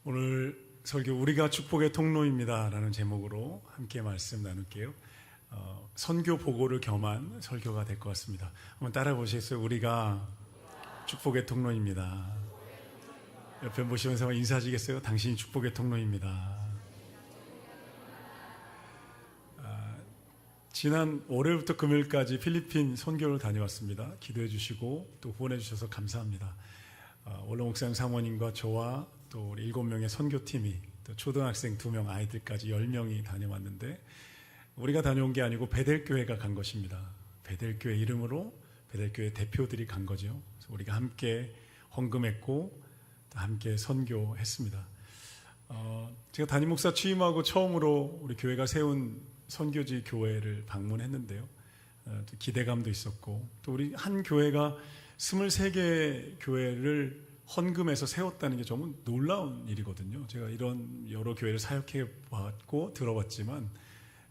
오늘 설교 우리가 축복의 통로입니다 라는 제목으로 함께 말씀 나눌게요. 선교 보고를 겸한 설교가 될 것 같습니다. 한번 따라 보시겠어요? 우리가 축복의 통로입니다. 옆에 보시면서 인사하시겠어요? 당신이 축복의 통로입니다. 지난 월요일부터 금요일까지 필리핀 선교를 다녀왔습니다. 기도해 주시고 또 후원해 주셔서 감사합니다. 원로 목사님 사모님과 저와 또 우리 7명의 선교팀이 또 초등학생 2명 아이들까지 10명이 다녀왔는데, 우리가 다녀온 게 아니고 베델교회가 간 것입니다. 베델교회 이름으로 베델교회 대표들이 간 거죠. 그래서 우리가 함께 헌금했고 또 함께 선교했습니다. 제가 담임 목사 취임하고 처음으로 우리 교회가 세운 선교지 교회를 방문했는데요. 또 기대감도 있었고, 또 우리 한 교회가 23개 교회를 헌금해서 세웠다는 게 정말 놀라운 일이거든요. 제가 이런 여러 교회를 사역해 봤고 들어봤지만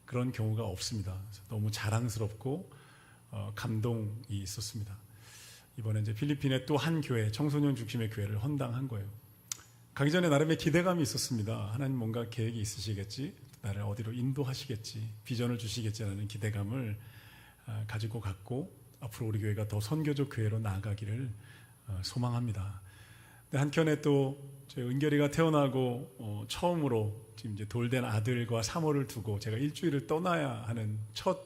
그런 경우가 없습니다. 너무 자랑스럽고 감동이 있었습니다. 이번에 이제 필리핀의 또 한 교회, 청소년 중심의 교회를 헌당한 거예요. 가기 전에 나름의 기대감이 있었습니다. 하나님 뭔가 계획이 있으시겠지, 나를 어디로 인도하시겠지, 비전을 주시겠지라는 기대감을 가지고 갔고, 앞으로 우리 교회가 더 선교적 교회로 나아가기를 소망합니다. 한켠에 또 저희 은결이가 태어나고 처음으로 지금 이제 돌된 아들과 사모를 두고 제가 일주일을 떠나야 하는 첫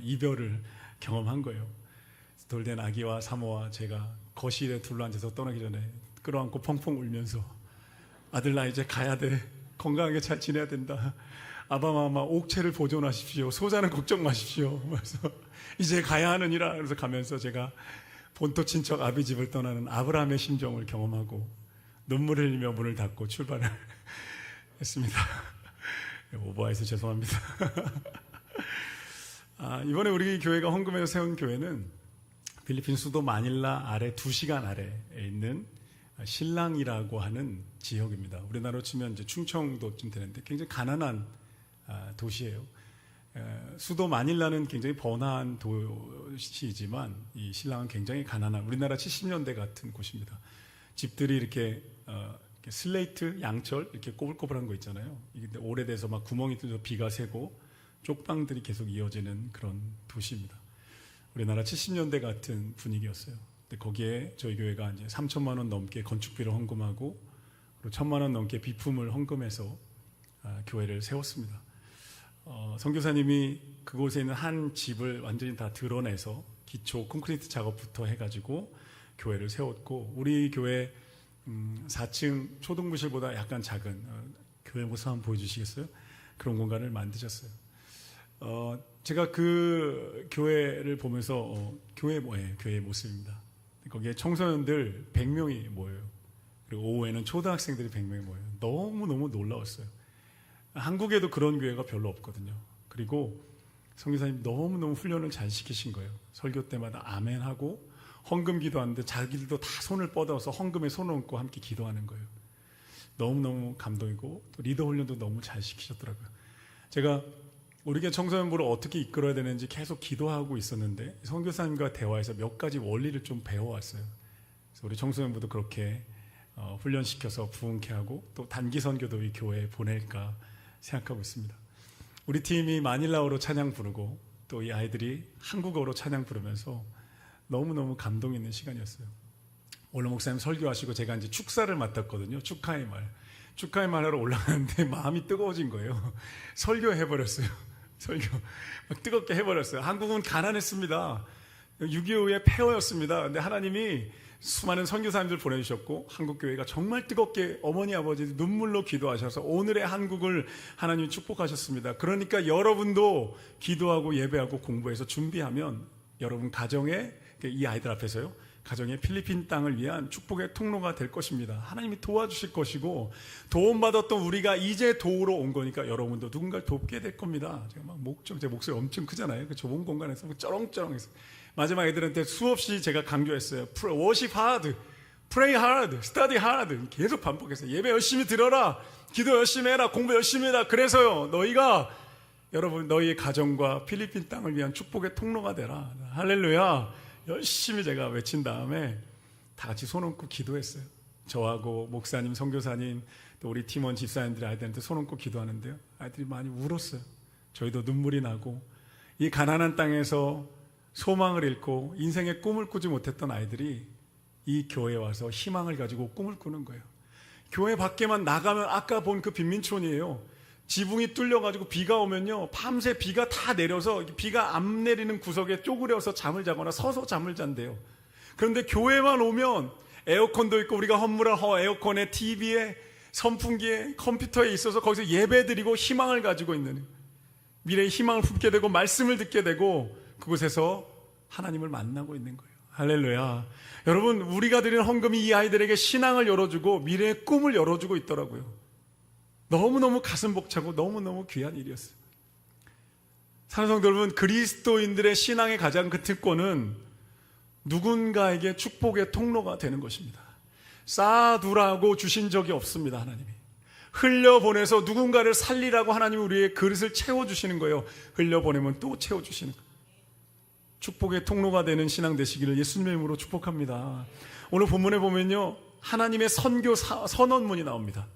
이별을 경험한 거예요. 돌된 아기와 사모와 제가 거실에 둘러앉아서 떠나기 전에 끌어안고 펑펑 울면서, 아들 나 이제 가야 돼, 건강하게 잘 지내야 된다, 아바마마 옥체를 보존하십시오, 소자는 걱정 마십시오, 그래서 이제 가야 하느니라. 그래서 가면서 제가 본토 친척 아비 집을 떠나는 아브라함의 심정을 경험하고 눈물을 흘리며 문을 닫고 출발을 했습니다. 오버해서 죄송합니다. 이번에 우리 교회가 헌금해서 세운 교회는 필리핀 수도 마닐라 아래 2시간 아래에 있는 실랑이라고 하는 지역입니다. 우리나라로 치면 이제 충청도쯤 되는데 굉장히 가난한 도시예요. 수도 마닐라는 굉장히 번화한 도시이지만 이 실랑은 굉장히 가난한, 우리나라 70년대 같은 곳입니다. 집들이 이렇게 슬레이트, 양철 이렇게 꼬불꼬불한 거 있잖아요. 이게 오래돼서 막 구멍이 뚫려서 비가 새고 쪽방들이 계속 이어지는 그런 도시입니다. 우리나라 70년대 같은 분위기였어요. 근데 거기에 저희 교회가 이제 3천만 원 넘게 건축비를 헌금하고 그리고 1,000만 원 넘게 비품을 헌금해서 교회를 세웠습니다. 선교사님이 그곳에 있는 한 집을 완전히 다 드러내서 기초 콘크리트 작업부터 해가지고 교회를 세웠고, 우리 교회 4층 초등부실보다 약간 작은 교회 모습 한번 보여주시겠어요? 그런 공간을 만드셨어요. 제가 그 교회를 보면서 교회 뭐예요? 교회의 모습입니다. 거기에 청소년들 100명이 모여요. 그리고 오후에는 초등학생들이 100명이 모여요. 너무너무 놀라웠어요. 한국에도 그런 교회가 별로 없거든요. 그리고 선교사님 너무너무 훈련을 잘 시키신 거예요. 설교 때마다 아멘하고 헌금 기도하는데 자기들도 다 손을 뻗어서 헌금에 손을 얹고 함께 기도하는 거예요. 너무너무 감동이고 또 리더 훈련도 너무 잘 시키셨더라고요. 제가 우리 교회 청소년부를 어떻게 이끌어야 되는지 계속 기도하고 있었는데 선교사님과 대화해서 몇 가지 원리를 좀 배워왔어요. 그래서 우리 청소년부도 그렇게 훈련시켜서 부흥케 하고 또 단기 선교도 이 교회에 보낼까 생각하고 있습니다. 우리 팀이 마닐라어로 찬양 부르고 또 이 아이들이 한국어로 찬양 부르면서 너무너무 감동 있는 시간이었어요. 원로 목사님 설교하시고 제가 이제 축사를 맡았거든요. 축하의 말 하러 올라가는데 마음이 뜨거워진 거예요. 설교해버렸어요. 설교 막 뜨겁게 해버렸어요. 한국은 가난했습니다. 6.25의 폐허였습니다. 근데 하나님이 수많은 선교사님들 보내주셨고 한국교회가 정말 뜨겁게 어머니 아버지 눈물로 기도하셔서 오늘의 한국을 하나님이 축복하셨습니다. 그러니까 여러분도 기도하고 예배하고 공부해서 준비하면 여러분 가정에, 이 아이들 앞에서요, 가정의 필리핀 땅을 위한 축복의 통로가 될 것입니다. 하나님이 도와주실 것이고 도움받았던 우리가 이제 도우러 온 거니까 여러분도 누군가를 돕게 될 겁니다. 제가 막 제 목소리 엄청 크잖아요. 그 좁은 공간에서 쩌렁쩌렁해서 마지막 애들한테 수없이 제가 강조했어요. worship hard, pray hard, study hard 계속 반복했어요. 예배 열심히 들어라, 기도 열심히 해라, 공부 열심히 해라. 그래서요 너희가 여러분 너희의 가정과 필리핀 땅을 위한 축복의 통로가 되라. 할렐루야. 열심히 제가 외친 다음에 다 같이 손 얹고 기도했어요. 저하고 목사님, 선교사님, 또 우리 팀원 집사님들이 아이들한테 손 얹고 기도하는데요, 아이들이 많이 울었어요. 저희도 눈물이 나고, 이 가난한 땅에서 소망을 잃고 인생의 꿈을 꾸지 못했던 아이들이 이 교회에 와서 희망을 가지고 꿈을 꾸는 거예요. 교회 밖에만 나가면 아까 본 그 빈민촌이에요. 지붕이 뚫려가지고 비가 오면요, 밤새 비가 다 내려서 비가 안 내리는 구석에 쪼그려서 잠을 자거나 서서 잠을 잔대요. 그런데 교회만 오면 에어컨도 있고, 우리가 헌물한 에어컨에, TV에, 선풍기에, 컴퓨터에 있어서 거기서 예배드리고 희망을 가지고 있는, 미래의 희망을 품게 되고 말씀을 듣게 되고 그곳에서 하나님을 만나고 있는 거예요. 할렐루야. 여러분, 우리가 드리는 헌금이 이 아이들에게 신앙을 열어주고 미래의 꿈을 열어주고 있더라고요. 너무너무 가슴 벅차고 너무너무 귀한 일이었어요. 사랑하는 성도 여러분, 그리스도인들의 신앙의 가장 큰 특권은 누군가에게 축복의 통로가 되는 것입니다. 쌓아두라고 주신 적이 없습니다. 하나님이 흘려보내서 누군가를 살리라고 하나님이 우리의 그릇을 채워주시는 거예요. 흘려보내면 또 채워주시는 거예요. 축복의 통로가 되는 신앙 되시기를 예수님의 이름으로 축복합니다. 오늘 본문에 보면요, 하나님의 선교 선언문이 나옵니다.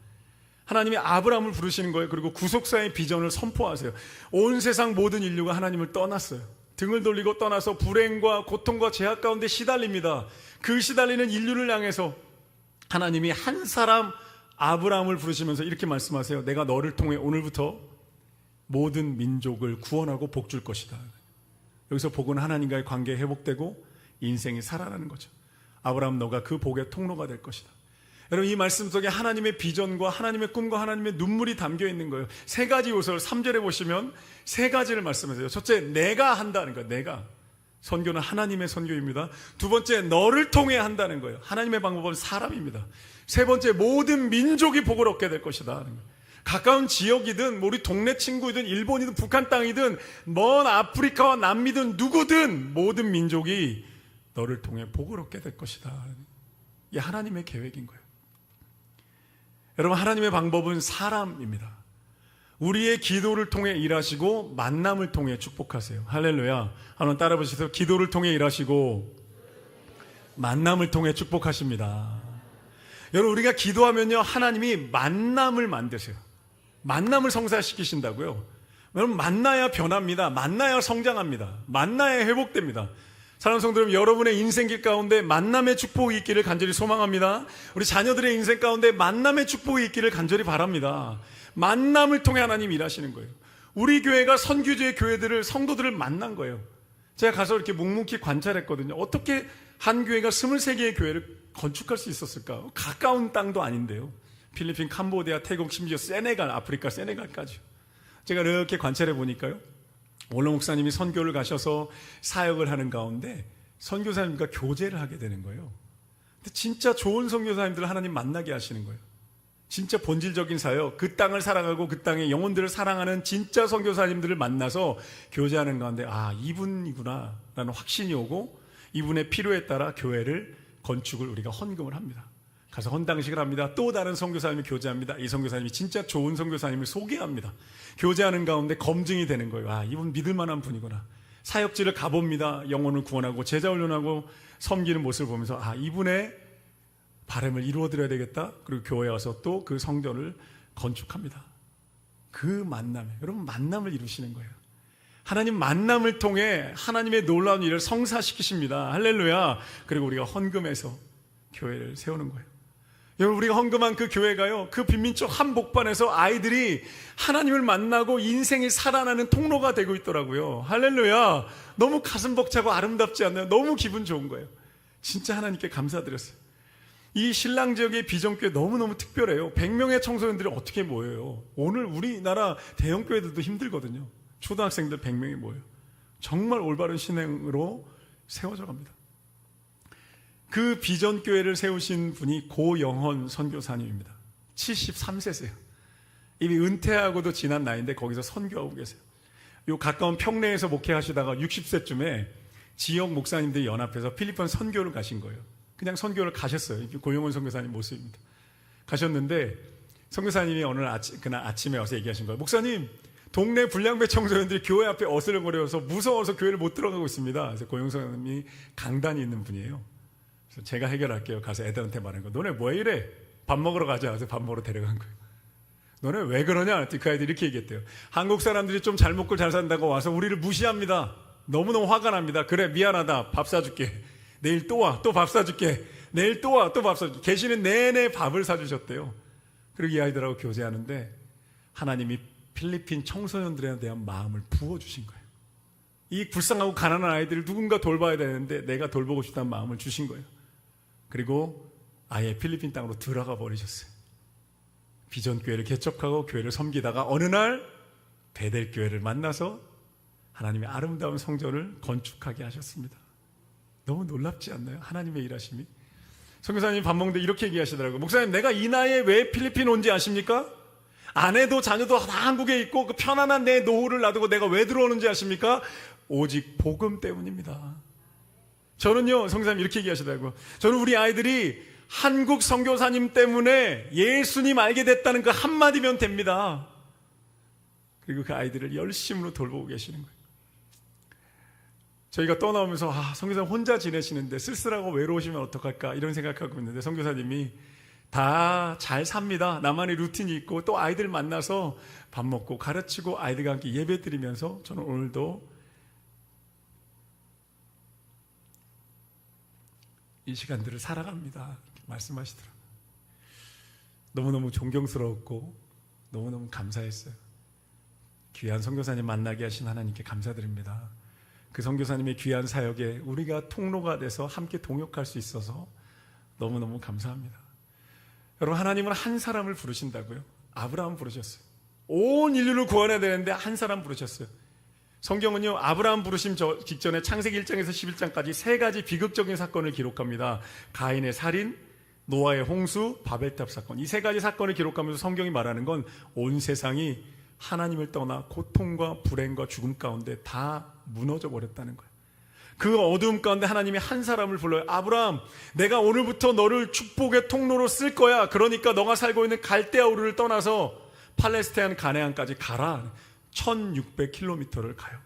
하나님이 아브라함을 부르시는 거예요. 그리고 구속사의 비전을 선포하세요. 온 세상 모든 인류가 하나님을 떠났어요. 등을 돌리고 떠나서 불행과 고통과 제약 가운데 시달립니다. 그 시달리는 인류를 향해서 하나님이 한 사람 아브라함을 부르시면서 이렇게 말씀하세요. 내가 너를 통해 오늘부터 모든 민족을 구원하고 복 줄 것이다. 여기서 복은 하나님과의 관계에 회복되고 인생이 살아나는 거죠. 아브라함, 너가 그 복의 통로가 될 것이다. 여러분, 이 말씀 속에 하나님의 비전과 하나님의 꿈과 하나님의 눈물이 담겨 있는 거예요. 세 가지 요소를 3절에 보시면 세 가지를 말씀하세요. 첫째, 내가 한다는 거예요. 내가. 선교는 하나님의 선교입니다. 두 번째, 너를 통해 한다는 거예요. 하나님의 방법은 사람입니다. 세 번째, 모든 민족이 복을 얻게 될 것이다. 가까운 지역이든 우리 동네 친구이든 일본이든 북한 땅이든 먼 아프리카와 남미든 누구든 모든 민족이 너를 통해 복을 얻게 될 것이다. 이게 하나님의 계획인 거예요. 여러분, 하나님의 방법은 사람입니다. 우리의 기도를 통해 일하시고 만남을 통해 축복하세요. 할렐루야. 한번 따라 보시세요. 기도를 통해 일하시고 만남을 통해 축복하십니다. 여러분, 우리가 기도하면요, 하나님이 만남을 만드세요. 만남을 성사시키신다고요. 여러분, 만나야 변합니다. 만나야 성장합니다. 만나야 회복됩니다. 사랑하는 성도 여러분, 여러분의 인생길 가운데 만남의 축복이 있기를 간절히 소망합니다. 우리 자녀들의 인생 가운데 만남의 축복이 있기를 간절히 바랍니다. 만남을 통해 하나님 일하시는 거예요. 우리 교회가 선교지의 교회들을, 성도들을 만난 거예요. 제가 가서 이렇게 묵묵히 관찰했거든요. 어떻게 한 교회가 23개의 교회를 건축할 수 있었을까? 가까운 땅도 아닌데요. 필리핀, 캄보디아, 태국, 심지어 세네갈, 아프리카 세네갈까지. 제가 이렇게 관찰해 보니까요, 원로 목사님이 선교를 가셔서 사역을 하는 가운데 선교사님과 교제를 하게 되는 거예요. 근데 진짜 좋은 선교사님들을 하나님 만나게 하시는 거예요. 진짜 본질적인 사역, 그 땅을 사랑하고 그 땅의 영혼들을 사랑하는 진짜 선교사님들을 만나서 교제하는 가운데, 아, 이분이구나 라는 확신이 오고, 이분의 필요에 따라 교회를 건축을 우리가 헌금을 합니다. 가서 헌당식을 합니다. 또 다른 선교사님이 교제합니다. 이 선교사님이 진짜 좋은 선교사님을 소개합니다. 교제하는 가운데 검증이 되는 거예요. 아, 이분 믿을 만한 분이구나. 사역지를 가봅니다. 영혼을 구원하고 제자 훈련하고 섬기는 모습을 보면서, 아, 이분의 바람을 이루어드려야 되겠다. 그리고 교회에 와서 또 그 성전을 건축합니다. 그 만남에, 여러분, 만남을 이루시는 거예요. 하나님 만남을 통해 하나님의 놀라운 일을 성사시키십니다. 할렐루야. 그리고 우리가 헌금해서 교회를 세우는 거예요. 여러분, 우리가 헌금한 그 교회가요, 그 빈민족 한복판에서 아이들이 하나님을 만나고 인생이 살아나는 통로가 되고 있더라고요. 할렐루야. 너무 가슴 벅차고 아름답지 않나요? 너무 기분 좋은 거예요. 진짜 하나님께 감사드렸어요. 이 신랑 지역의 비전교회 너무너무 특별해요. 100명의 청소년들이 어떻게 모여요? 오늘 우리나라 대형교회들도 힘들거든요. 초등학생들 100명이 모여요. 정말 올바른 신앙으로 세워져 갑니다. 그 비전교회를 세우신 분이 고영헌 선교사님입니다. 73세세요. 이미 은퇴하고도 지난 나이인데 거기서 선교하고 계세요. 요 가까운 평내에서 목회하시다가 60세쯤에 지역 목사님들이 연합해서 필리핀 선교를 가신 거예요. 그냥 선교를 가셨어요. 고영헌 선교사님 모습입니다. 가셨는데 선교사님이 그날 아침에 와서 얘기하신 거예요. 목사님, 동네 불량배 청소년들이 교회 앞에 어슬렁거려서 무서워서 교회를 못 들어가고 있습니다. 그래서 고영헌 선교사님이 강단이 있는 분이에요. 그래서 제가 해결할게요. 가서 애들한테 말한 거. 너네 왜 이래? 밥 먹으러 가자. 그래서 밥 먹으러 데려간 거예요. 너네 왜 그러냐? 그 아이들이 이렇게 얘기했대요. 한국 사람들이 좀 잘 먹고 잘 산다고 와서 우리를 무시합니다. 너무너무 화가 납니다. 그래, 미안하다. 밥 사줄게. 내일 또 와. 또 밥 사줄게. 내일 또 와. 또 밥 사줄게. 계시는 내내 밥을 사주셨대요. 그리고 이 아이들하고 교제하는데 하나님이 필리핀 청소년들에 대한 마음을 부어주신 거예요. 이 불쌍하고 가난한 아이들을 누군가 돌봐야 되는데 내가 돌보고 싶다는 마음을 주신 거예요. 그리고 아예 필리핀 땅으로 들어가 버리셨어요. 비전교회를 개척하고 교회를 섬기다가 어느 날 베델교회를 만나서 하나님의 아름다운 성전을 건축하게 하셨습니다. 너무 놀랍지 않나요? 하나님의 일하심이. 선교사님 밥 먹는데 이렇게 얘기하시더라고요. 목사님, 내가 이 나이에 왜 필리핀 온지 아십니까? 아내도 자녀도 다 한국에 있고 그 편안한 내 노후를 놔두고 내가 왜 들어오는지 아십니까? 오직 복음 때문입니다. 저는요, 성교사님 이렇게 얘기하시더라고요. 저는 우리 아이들이 한국 선교사님 때문에 예수님 알게 됐다는 그 한마디면 됩니다. 그리고 그 아이들을 열심으로 돌보고 계시는 거예요. 저희가 떠나오면서 선교사님 혼자 지내시는데 쓸쓸하고 외로우시면 어떡할까 이런 생각하고 있는데 선교사님이 다 잘 삽니다. 나만의 루틴이 있고 또 아이들 만나서 밥 먹고 가르치고 아이들과 함께 예배 드리면서 저는 오늘도 이 시간들을 살아갑니다. 말씀하시더라고요. 너무너무 존경스러웠고 너무너무 감사했어요. 귀한 선교사님 만나게 하신 하나님께 감사드립니다. 그 선교사님의 귀한 사역에 우리가 통로가 돼서 함께 동역할 수 있어서 너무너무 감사합니다. 여러분, 하나님은 한 사람을 부르신다고요? 아브라함 부르셨어요. 온 인류를 구원해야 되는데 한 사람 부르셨어요. 성경은요, 아브라함 부르심 직전에 창세기 1장에서 11장까지 세 가지 비극적인 사건을 기록합니다. 가인의 살인, 노아의 홍수, 바벨탑 사건. 이 세 가지 사건을 기록하면서 성경이 말하는 건 온 세상이 하나님을 떠나 고통과 불행과 죽음 가운데 다 무너져 버렸다는 거예요. 그 어두움 가운데 하나님이 한 사람을 불러요. 아브라함, 내가 오늘부터 너를 축복의 통로로 쓸 거야. 그러니까 너가 살고 있는 갈대아 우르를 떠나서 팔레스타인 가나안까지 가라. 1600km를 가요.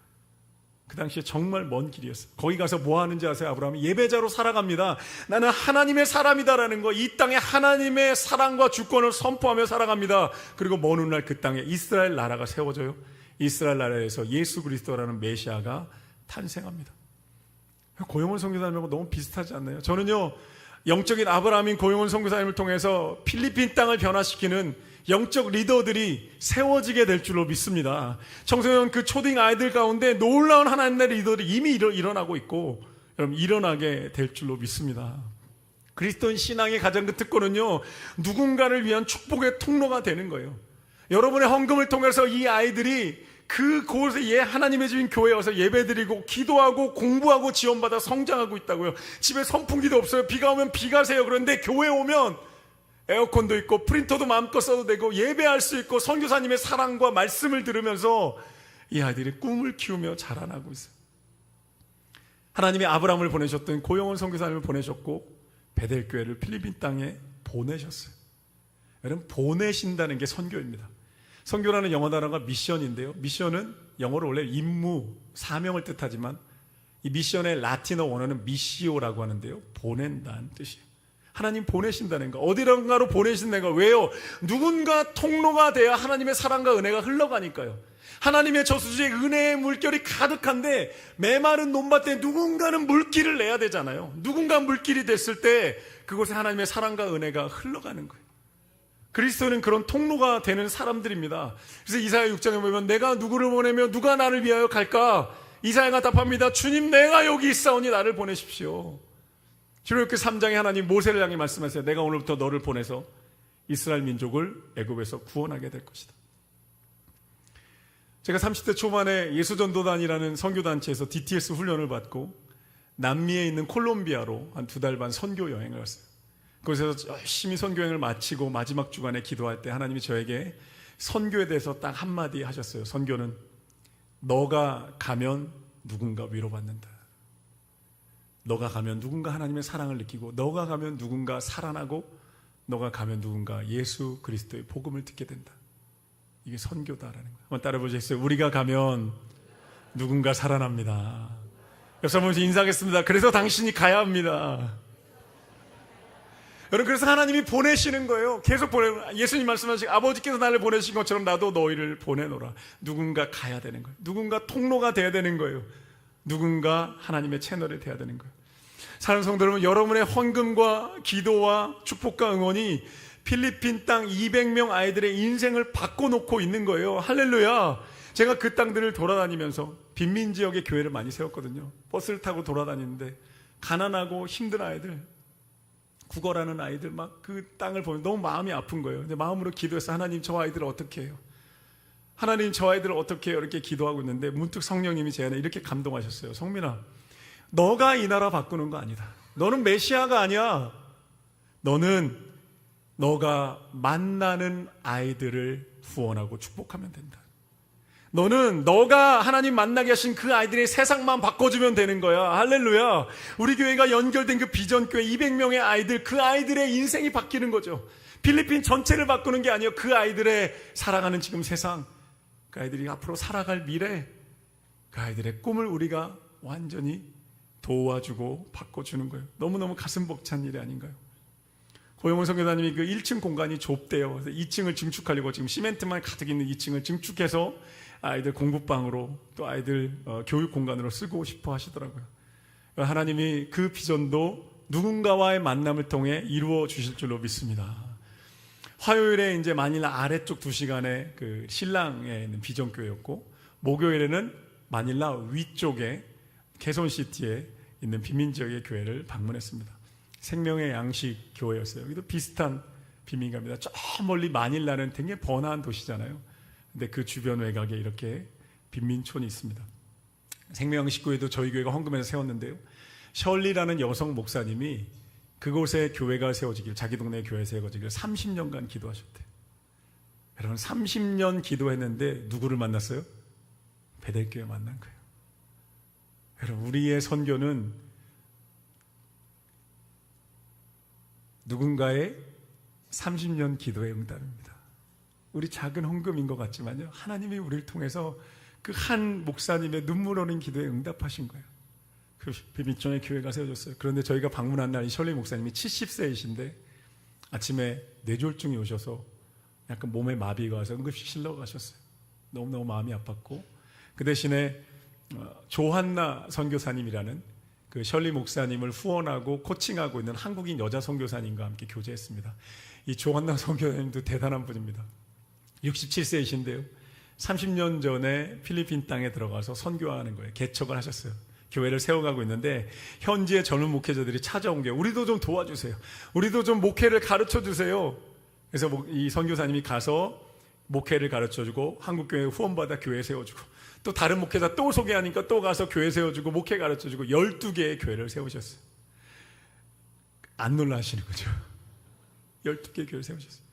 그 당시에 정말 먼 길이었어요. 거기 가서 뭐 하는지 아세요? 아브라함이 예배자로 살아갑니다. 나는 하나님의 사람이다라는 거, 이 땅에 하나님의 사랑과 주권을 선포하며 살아갑니다. 그리고 먼 훗날 그 땅에 이스라엘 나라가 세워져요. 이스라엘 나라에서 예수 그리스도라는 메시아가 탄생합니다. 고용원 선교사님하고 너무 비슷하지 않나요? 저는요, 영적인 아브라함인 고용원 선교사님을 통해서 필리핀 땅을 변화시키는 영적 리더들이 세워지게 될 줄로 믿습니다. 청소년 그 초딩 아이들 가운데 놀라운 하나님의 리더들이 이미 일어나고 있고 여러분 일어나게 될 줄로 믿습니다. 그리스도인 신앙의 가장 큰 특권은요, 누군가를 위한 축복의 통로가 되는 거예요. 여러분의 헌금을 통해서 이 아이들이 그곳에 하나님의 집인 교회에 와서 예배드리고 기도하고 공부하고 지원받아 성장하고 있다고요. 집에 선풍기도 없어요. 비가 오면 비가 새요. 그런데 교회에 오면 에어컨도 있고 프린터도 마음껏 써도 되고 예배할 수 있고 선교사님의 사랑과 말씀을 들으면서 이 아이들이 꿈을 키우며 자라나고 있어요. 하나님이 아브라함을 보내셨던 고용원 선교사님을 보내셨고 베델교회를 필리핀 땅에 보내셨어요. 여러분, 보내신다는 게 선교입니다. 선교라는 영어 단어가 미션인데요, 미션은 영어로 원래 임무, 사명을 뜻하지만 이 미션의 라틴어 원어는 미시오라고 하는데요, 보낸다는 뜻이에요. 하나님 보내신다는 거, 어디론가로 보내신다는 거. 왜요? 누군가 통로가 돼야 하나님의 사랑과 은혜가 흘러가니까요. 하나님의 저수지에 은혜의 물결이 가득한데 메마른 논밭에 누군가는 물길을 내야 되잖아요. 누군가 물길이 됐을 때 그곳에 하나님의 사랑과 은혜가 흘러가는 거예요. 그리스도는 그런 통로가 되는 사람들입니다. 그래서 이사야 6장에 보면 내가 누구를 보내며 누가 나를 위하여 갈까? 이사야가 답합니다. 주님, 내가 여기 있사오니 나를 보내십시오. 출애굽기 3장에 하나님 모세를 향해 말씀하세요. 내가 오늘부터 너를 보내서 이스라엘 민족을 애굽에서 구원하게 될 것이다. 제가 30대 초반에 예수전도단이라는 선교단체에서 DTS 훈련을 받고 남미에 있는 콜롬비아로 한 2달 반 선교 여행을 갔어요. 그곳에서 열심히 선교 여행을 마치고 마지막 주간에 기도할 때 하나님이 저에게 선교에 대해서 딱 한마디 하셨어요. 선교는 너가 가면 누군가 위로받는다. 너가 가면 누군가 하나님의 사랑을 느끼고, 너가 가면 누군가 살아나고, 너가 가면 누군가 예수 그리스도의 복음을 듣게 된다. 이게 선교다라는 거예요. 한번 따라 보시겠어요? 우리가 가면 누군가 살아납니다. 옆 사람한테 인사하겠습니다. 그래서 당신이 가야 합니다. 여러분, 그래서 하나님이 보내시는 거예요. 계속 예수님 말씀하시고 아버지께서 나를 보내신 것처럼 나도 너희를 보내노라. 누군가 가야 되는 거예요. 누군가 통로가 돼야 되는 거예요. 누군가 하나님의 채널이 돼야 되는 거예요. 사랑하는 성도 여러분, 여러분의 헌금과 기도와 축복과 응원이 필리핀 땅 200명 아이들의 인생을 바꿔놓고 있는 거예요. 할렐루야. 제가 그 땅들을 돌아다니면서 빈민 지역의 교회를 많이 세웠거든요. 버스를 타고 돌아다니는데 가난하고 힘든 아이들, 구걸하는 아이들 막 그 땅을 보면 너무 마음이 아픈 거예요. 근데 마음으로 기도해서 하나님 저 아이들을 어떻게 해요? 하나님 저 아이들을 어떻게 해요? 이렇게 기도하고 있는데 문득 성령님이 제 안에 이렇게 감동하셨어요. 성민아, 너가 이 나라 바꾸는 거 아니다. 너는 메시아가 아니야. 너는 너가 만나는 아이들을 후원하고 축복하면 된다. 너는 너가 하나님 만나게 하신 그 아이들의 세상만 바꿔주면 되는 거야. 할렐루야. 우리 교회가 연결된 그 비전교회 200명의 아이들, 그 아이들의 인생이 바뀌는 거죠. 필리핀 전체를 바꾸는 게 아니에요. 그 아이들의 살아가는 지금 세상, 그 아이들이 앞으로 살아갈 미래, 그 아이들의 꿈을 우리가 완전히 도와주고 바꿔주는 거예요. 너무너무 가슴 벅찬 일이 아닌가요? 고영원 선교사님이 그 1층 공간이 좁대요. 그래서 2층을 증축하려고 지금 시멘트만 가득 있는 2층을 증축해서 아이들 공부방으로 또 아이들 교육 공간으로 쓰고 싶어 하시더라고요. 하나님이 그 비전도 누군가와의 만남을 통해 이루어 주실 줄로 믿습니다. 화요일에 이제 마닐라 아래쪽 2시간에 그 신랑에 있는 비전교회였고, 목요일에는 마닐라 위쪽에 개손시티에 있는 빈민지역의 교회를 방문했습니다. 생명의 양식 교회였어요. 여기도 비슷한 빈민가입니다. 저 멀리 마닐라는 굉장히 번화한 도시잖아요. 근데 그 주변 외곽에 이렇게 빈민촌이 있습니다. 생명양식 교회도 저희 교회가 헌금해서 세웠는데요. 셜리라는 여성 목사님이 그곳에 교회가 세워지길, 자기 동네에 교회 세워지길 30년간 기도하셨대요. 여러분, 30년 기도했는데 누구를 만났어요? 베델교회 만난 거예요. 여러분, 우리의 선교는 누군가의 30년 기도의 응답입니다. 우리 작은 헌금인 것 같지만요, 하나님이 우리를 통해서 그 한 목사님의 눈물 어린 기도에 응답하신 거예요. 그 빈민촌에 교회가 세워졌어요. 그런데 저희가 방문한 날 이 셜리 목사님이 70세이신데 아침에 뇌졸중이 오셔서 약간 몸에 마비가 와서 응급실 실러 가셨어요. 너무너무 마음이 아팠고, 그 대신에 조한나 선교사님이라는 그 셜리 목사님을 후원하고 코칭하고 있는 한국인 여자 선교사님과 함께 교제했습니다. 이 조한나 선교사님도 대단한 분입니다. 67세이신데요. 30년 전에 필리핀 땅에 들어가서 선교하는 거예요. 개척을 하셨어요. 교회를 세워가고 있는데 현지의 젊은 목회자들이 찾아온 게, 우리도 좀 도와주세요. 우리도 좀 목회를 가르쳐주세요. 그래서 이 선교사님이 가서 목회를 가르쳐주고 한국교회 후원받아 교회 세워주고, 또 다른 목회자 또 소개하니까 또 가서 교회 세워주고 목회 가르쳐주고 12개의 교회를 세우셨어요. 안 놀라시는 거죠. 12개의 교회를 세우셨어요.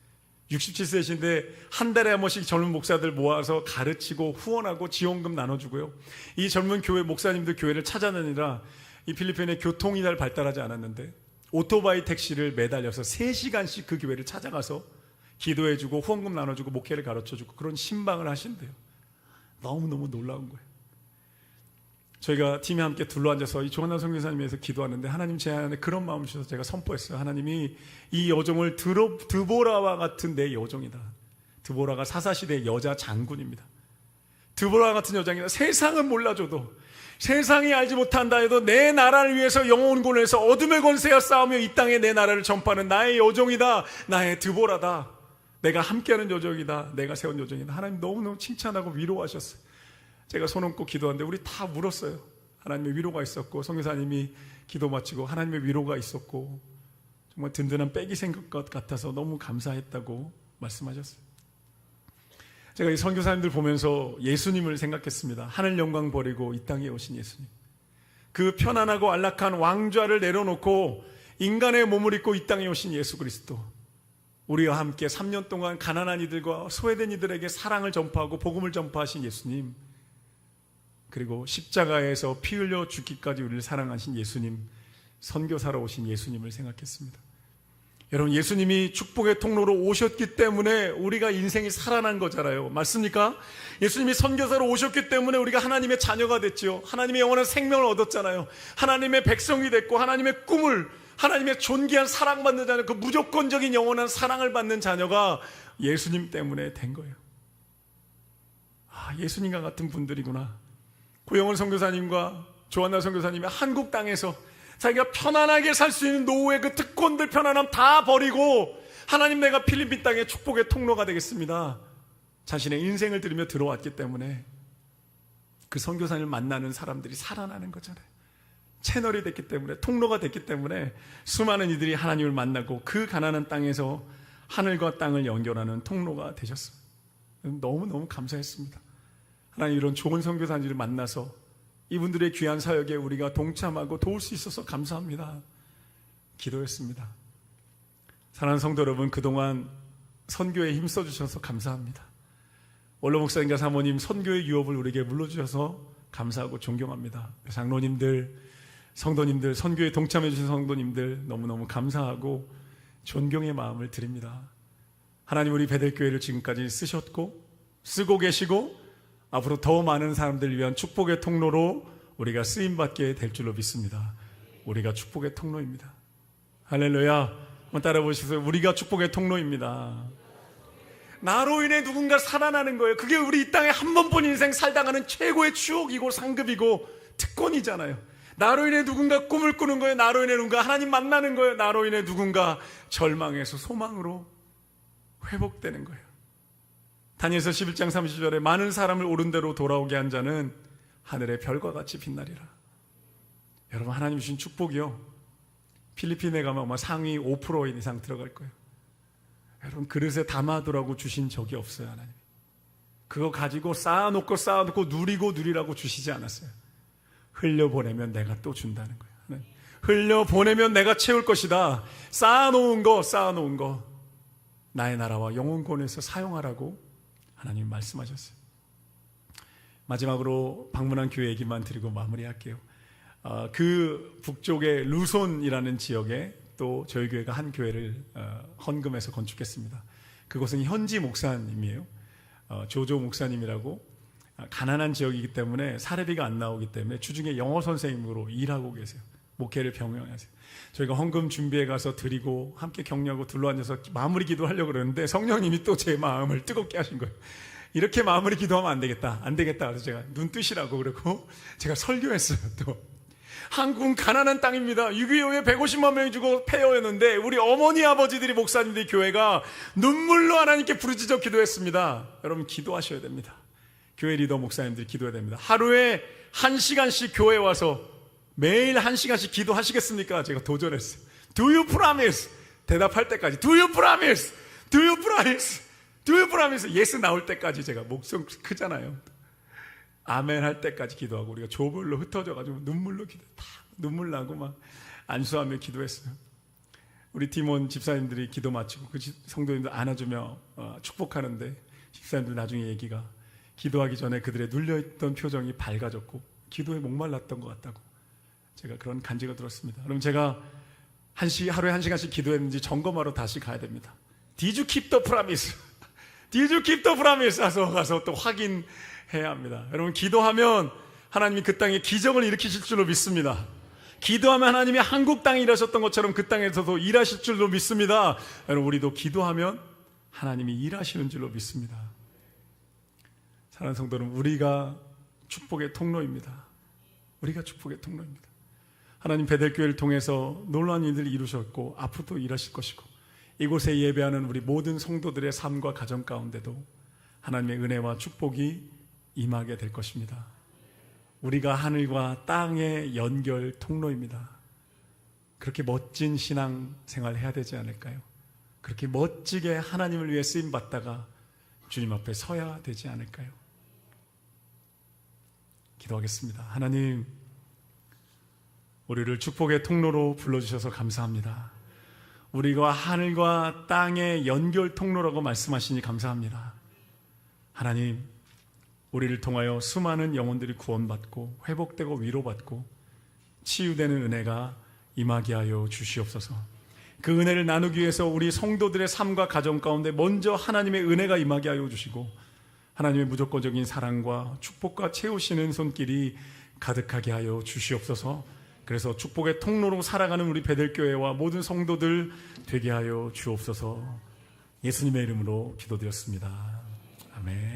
67세이신데 한 달에 한 번씩 젊은 목사들 모아서 가르치고 후원하고 지원금 나눠주고요. 이 젊은 교회 목사님들 교회를 찾아다니라 이 필리핀에 교통이 잘 발달하지 않았는데 오토바이 택시를 매달려서 3시간씩 그 교회를 찾아가서 기도해주고 후원금 나눠주고 목회를 가르쳐주고 그런 신방을 하신대요. 너무너무 놀라운 거예요. 저희가 팀이 함께 둘러앉아서 이 조한나 선교사님 위해서 기도하는데 하나님 제 안에 그런 마음을 주셔서 제가 선포했어요. 하나님이 이 여종을 드보라와 같은 내 여종이다. 드보라가 사사시대의 여자 장군입니다. 드보라 같은 여장이다. 세상은 몰라줘도, 세상이 알지 못한다 해도 내 나라를 위해서 영혼군을 해서 어둠의 권세와 싸우며 이 땅에 내 나라를 전파하는 나의 여종이다. 나의 드보라다. 내가 함께하는 여종이다. 내가 세운 여종이다. 하나님 너무너무 칭찬하고 위로하셨어요. 제가 손 얹고 기도하는데 우리 다 울었어요. 하나님의 위로가 있었고, 선교사님이 기도 마치고 하나님의 위로가 있었고, 정말 든든한 백이 생길 것 같아서 너무 감사했다고 말씀하셨어요. 제가 이 선교사님들 보면서 예수님을 생각했습니다. 하늘 영광 버리고 이 땅에 오신 예수님, 그 편안하고 안락한 왕좌를 내려놓고 인간의 몸을 입고 이 땅에 오신 예수 그리스도, 우리와 함께 3년 동안 가난한 이들과 소외된 이들에게 사랑을 전파하고 복음을 전파하신 예수님, 그리고 십자가에서 피 흘려 죽기까지 우리를 사랑하신 예수님, 선교사로 오신 예수님을 생각했습니다. 여러분, 예수님이 축복의 통로로 오셨기 때문에 우리가 인생이 살아난 거잖아요. 맞습니까? 예수님이 선교사로 오셨기 때문에 우리가 하나님의 자녀가 됐죠. 하나님의 영원한 생명을 얻었잖아요. 하나님의 백성이 됐고 하나님의 꿈을 하나님의 존귀한 사랑받는 자녀, 그 무조건적인 영원한 사랑을 받는 자녀가 예수님 때문에 된 거예요. 아, 예수님과 같은 분들이구나. 고영원 선교사님과 조한나 선교사님이 한국 땅에서 자기가 편안하게 살 수 있는 노후의 그 특권들, 편안함 다 버리고 하나님, 내가 필리핀 땅의 축복의 통로가 되겠습니다, 자신의 인생을 들이며 들어왔기 때문에 그 선교사님을 만나는 사람들이 살아나는 거잖아요. 채널이 됐기 때문에, 통로가 됐기 때문에 수많은 이들이 하나님을 만나고 그 가난한 땅에서 하늘과 땅을 연결하는 통로가 되셨어요. 너무너무 감사했습니다. 하나님, 이런 좋은 선교사님들을 만나서 이분들의 귀한 사역에 우리가 동참하고 도울 수 있어서 감사합니다. 기도했습니다. 사랑하는 성도 여러분, 그동안 선교에 힘써주셔서 감사합니다. 원로 목사님과 사모님, 선교의 유업을 우리에게 물려주셔서 감사하고 존경합니다. 장로님들, 성도님들, 선교에 동참해 주신 성도님들 너무너무 감사하고 존경의 마음을 드립니다. 하나님, 우리 베델교회를 지금까지 쓰셨고 쓰고 계시고 앞으로 더 많은 사람들을 위한 축복의 통로로 우리가 쓰임받게 될 줄로 믿습니다. 우리가 축복의 통로입니다. 할렐루야. 한번 따라 보시겠어요? 우리가 축복의 통로입니다. 나로 인해 누군가 살아나는 거예요. 그게 우리 이 땅에 한 번뿐 인생 살다 가는 최고의 추억이고 상급이고 특권이잖아요. 나로 인해 누군가 꿈을 꾸는 거예요. 나로 인해 누군가 하나님 만나는 거예요. 나로 인해 누군가 절망에서 소망으로 회복되는 거예요. 다니엘서 11장 30절에 많은 사람을 옳은 대로 돌아오게 한 자는 하늘의 별과 같이 빛나리라. 여러분, 하나님 주신 축복이요, 필리핀에 가면 아마 상위 5% 이상 들어갈 거예요. 여러분, 그릇에 담아두라고 주신 적이 없어요. 하나님 그거 가지고 쌓아놓고 누리라고 주시지 않았어요. 흘려보내면 내가 또 준다는 거예요. 흘려보내면 내가 채울 것이다. 쌓아놓은 거 나의 나라와 영혼권에서 사용하라고 하나님 말씀하셨어요. 마지막으로 방문한 교회 얘기만 드리고 마무리할게요. 그 북쪽의 루손이라는 지역에 또 저희 교회가 한 교회를 헌금해서 건축했습니다. 그곳은 현지 목사님이에요. 조조 목사님이라고, 가난한 지역이기 때문에 사례비가 안 나오기 때문에 주중에 영어 선생님으로 일하고 계세요. 목회를 병행하세요. 저희가 헌금 준비해 가서 드리고 함께 격려하고 둘러앉아서 마무리 기도하려고 그러는데 성령님이 또 제 마음을 뜨겁게 하신 거예요. 이렇게 마무리 기도하면 안 되겠다. 그래서 제가 눈 뜨시라고 그러고 제가 설교했어요. 또 한국은 가난한 땅입니다. 6.25에 150만 명이 죽어 폐허였는데 우리 어머니 아버지들이, 목사님들이, 교회가 눈물로 하나님께 부르짖어 기도했습니다. 여러분, 기도하셔야 됩니다. 교회 리더 목사님들이 기도해야 됩니다. 하루에 1시간씩 교회 와서 매일 1시간씩 기도하시겠습니까? 제가 도전했어요. Do you promise? 대답할 때까지 Do you promise? Do you promise? Do you promise? Yes 나올 때까지, 제가 목소리 크잖아요, 아멘 할 때까지 기도하고, 우리가 조별로 흩어져가지고 눈물로 눈물 나고 막 안수하며 기도했어요. 우리 팀원 집사님들이 기도 마치고 그 성도님들 안아주며 축복하는데, 집사님들 나중에 얘기가, 기도하기 전에 그들의 눌려있던 표정이 밝아졌고 기도에 목말랐던 것 같다고, 제가 그런 간증을 들었습니다. 그럼 제가 하루에 1시간씩 기도했는지 점검하러 다시 가야 됩니다. Did you keep the promise? Did you keep the promise? 가서 또 확인해야 합니다. 여러분, 기도하면 하나님이 그 땅에 기적을 일으키실 줄로 믿습니다. 기도하면 하나님이 한국 땅에 일하셨던 것처럼 그 땅에서도 일하실 줄로 믿습니다. 여러분, 우리도 기도하면 하나님이 일하시는 줄로 믿습니다. 사랑하는 성도 여러분, 우리가 축복의 통로입니다. 우리가 축복의 통로입니다. 하나님 베델교회를 통해서 놀라운 일들을 이루셨고 앞으로도 일하실 것이고, 이곳에 예배하는 우리 모든 성도들의 삶과 가정 가운데도 하나님의 은혜와 축복이 임하게 될 것입니다. 우리가 하늘과 땅의 연결 통로입니다. 그렇게 멋진 신앙 생활 해야 되지 않을까요? 그렇게 멋지게 하나님을 위해 쓰임받다가 주님 앞에 서야 되지 않을까요? 기도하겠습니다. 하나님, 우리를 축복의 통로로 불러주셔서 감사합니다. 우리가 하늘과 땅의 연결 통로라고 말씀하시니 감사합니다. 하나님, 우리를 통하여 수많은 영혼들이 구원받고 회복되고 위로받고 치유되는 은혜가 임하게 하여 주시옵소서. 그 은혜를 나누기 위해서 우리 성도들의 삶과 가정 가운데 먼저 하나님의 은혜가 임하게 하여 주시고, 하나님의 무조건적인 사랑과 축복과 채우시는 손길이 가득하게 하여 주시옵소서. 그래서 축복의 통로로 살아가는 우리 베델교회와 모든 성도들 되게 하여 주옵소서. 예수님의 이름으로 기도드렸습니다. 아멘.